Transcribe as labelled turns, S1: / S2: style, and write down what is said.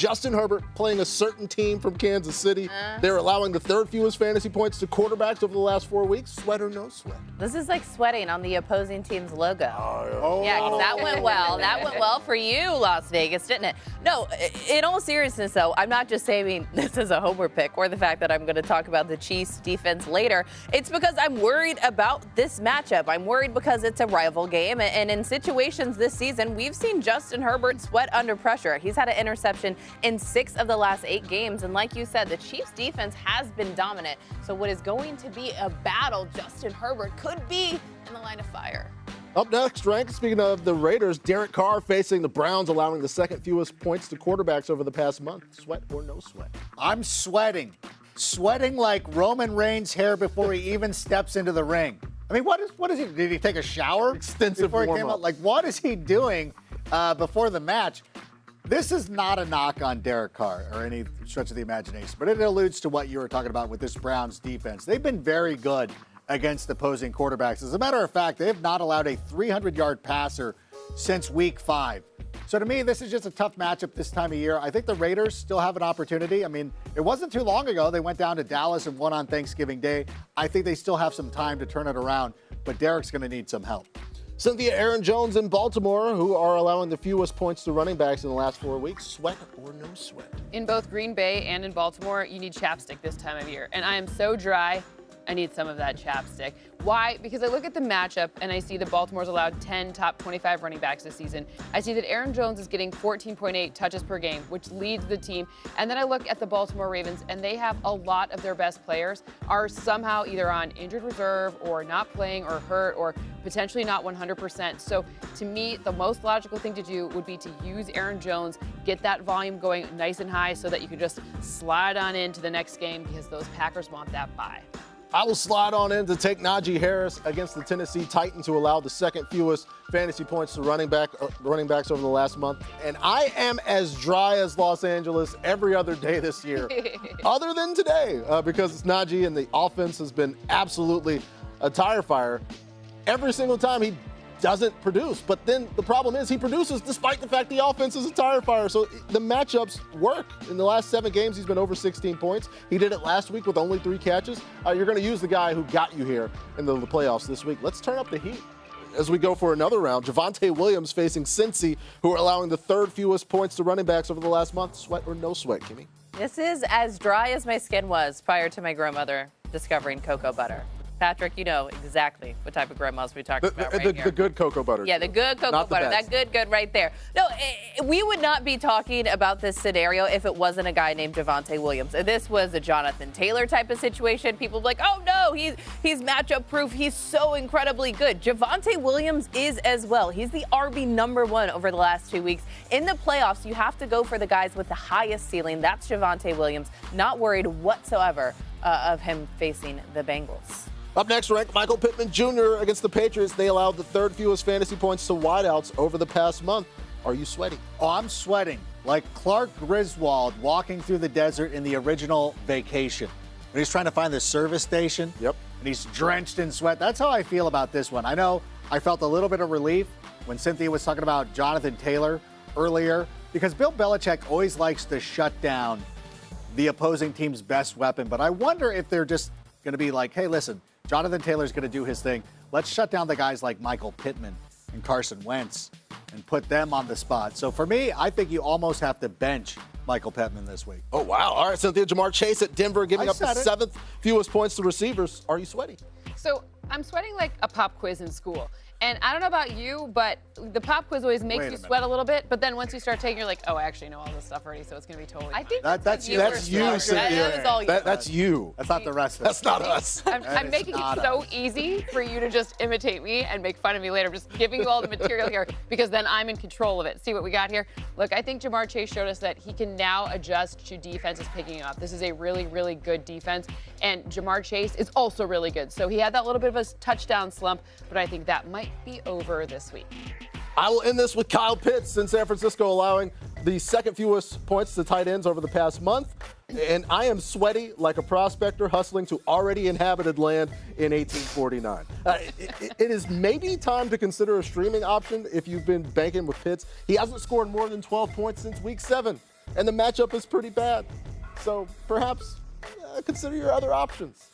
S1: Justin Herbert playing a certain team from Kansas City. They're allowing the third fewest fantasy points to quarterbacks over the last 4 weeks. Sweat or no sweat?
S2: This is like sweating on the opposing team's logo.
S1: Yeah,
S2: 'cause that went well. That went well for you, Las Vegas, didn't it? No, in all seriousness, though, I'm not just saying this is a homer pick or the fact that I'm going to talk about the Chiefs defense later. It's because I'm worried about this matchup. I'm worried because it's a rival game, and in situations this season, we've seen Justin Herbert sweat under pressure. He's had an interception in 6 of the last 8 games, and like you said, the Chiefs defense has been dominant. So what is going to be a battle, Justin Herbert could be in the line of fire.
S1: Up next, Rank, speaking of the Raiders, Derek Carr facing the Browns, allowing the second fewest points to quarterbacks over the past month. Sweat or no sweat?
S3: I'm sweating. Sweating like Roman Reigns' hair before he even steps into the ring. I mean, what is he? Did he take a shower?
S1: Extensive
S3: before he came
S1: warm-up.
S3: out? Like, what is he doing before the match? This is not a knock on Derek Carr or any stretch of the imagination, but it alludes to what you were talking about with this Browns defense. They've been very good against opposing quarterbacks. As a matter of fact, they have not allowed a 300-yard passer since week 5. So to me, this is just a tough matchup this time of year. I think the Raiders still have an opportunity. I mean, it wasn't too long ago. They went down to Dallas and won on Thanksgiving Day. I think they still have some time to turn it around, but Derek's going to need some help.
S1: Cynthia, Aaron Jones in Baltimore, who are allowing the fewest points to running backs in the last 4 weeks. Sweat or no sweat?
S4: In both Green Bay and in Baltimore, you need chapstick this time of year. And I am so dry, I need some of that chapstick. Why? Because I look at the matchup and I see that Baltimore's allowed 10 top 25 running backs this season. I see that Aaron Jones is getting 14.8 touches per game, which leads the team. And then I look at the Baltimore Ravens and they have a lot of their best players are somehow either on injured reserve or not playing or hurt or potentially not 100%. So to me, the most logical thing to do would be to use Aaron Jones, get that volume going nice and high so that you can just slide on into the next game because those Packers want that bye.
S1: I will slide on in to take Najee Harris against the Tennessee Titans, who allowed the second fewest fantasy points to running backs over the last month. And I am as dry as Los Angeles every other day this year, other than today, because it's Najee and the offense has been absolutely a tire fire. Every single time he doesn't produce, but then the problem is he produces despite the fact the offense is a tire fire. So the matchups work. In the last 7 games, he's been over 16 points. He did it last week with only 3 catches. You're going to use the guy who got you here in the playoffs this week. Let's turn up the heat as we go for another round. Javonte Williams facing Cincy, who are allowing the third fewest points to running backs over the last month. Sweat or no sweat, Kimmy?
S2: This is as dry as my skin was prior to my grandmother discovering cocoa butter. Patrick, you know exactly what type of grandmas we're talking about right here.
S1: The good cocoa butter.
S2: Yeah, the good cocoa
S1: Not the
S2: butter.
S1: best.
S2: That good right there. No, we would not be talking about this scenario if it wasn't a guy named Javonte Williams. This was a Jonathan Taylor type of situation. People be like, oh no, he's matchup proof. He's so incredibly good. Javonte Williams is as well. He's the RB #1 over the last 2 weeks. In the playoffs, you have to go for the guys with the highest ceiling. That's Javonte Williams. Not worried whatsoever of him facing the Bengals.
S1: Up next, ranked Michael Pittman Jr. against the Patriots. They allowed the third fewest fantasy points to wideouts over the past month. Are you sweating?
S3: Oh, I'm sweating like Clark Griswold walking through the desert in the original Vacation. When he's trying to find the service station.
S1: Yep.
S3: And he's drenched in sweat. That's how I feel about this one. I know I felt a little bit of relief when Cynthia was talking about Jonathan Taylor earlier, because Bill Belichick always likes to shut down the opposing team's best weapon. But I wonder if they're just going to be like, hey, listen, Jonathan Taylor's going to do his thing. Let's shut down the guys like Michael Pittman and Carson Wentz and put them on the spot. So for me, I think you almost have to bench Michael Pittman this week.
S1: Oh, wow. All right, Cynthia, JaMarr Chase at Denver giving up the 7th fewest points to receivers. Are you sweating?
S4: So I'm sweating like a pop quiz in school. And I don't know about you, but the pop quiz always makes you sweat a little bit. But then once you start taking, you're like, oh, I actually know all this stuff already, so it's going to be totally fine.
S2: I think
S3: That's you,
S1: Cynthia.
S2: That was all you.
S1: That's you.
S3: That's not the rest of us.
S1: That's not us.
S4: I'm making it so easy for you to just imitate me and make fun of me later. I'm just giving you all the material here because then I'm in control of it. See what we got here? Look, I think JaMarr Chase showed us that he can now adjust to defenses picking up. This is a really, really good defense. And JaMarr Chase is also really good. So he had that little bit of a touchdown slump, but I think that might be over this week.
S1: I will end this with Kyle Pitts in San Francisco, allowing the second fewest points to tight ends over the past month. And I am sweaty like a prospector hustling to already inhabited land in 1849. It is maybe time to consider a streaming option if you've been banking with Pitts. He hasn't scored more than 12 points since week 7. and the matchup is pretty bad. So perhaps consider your other options.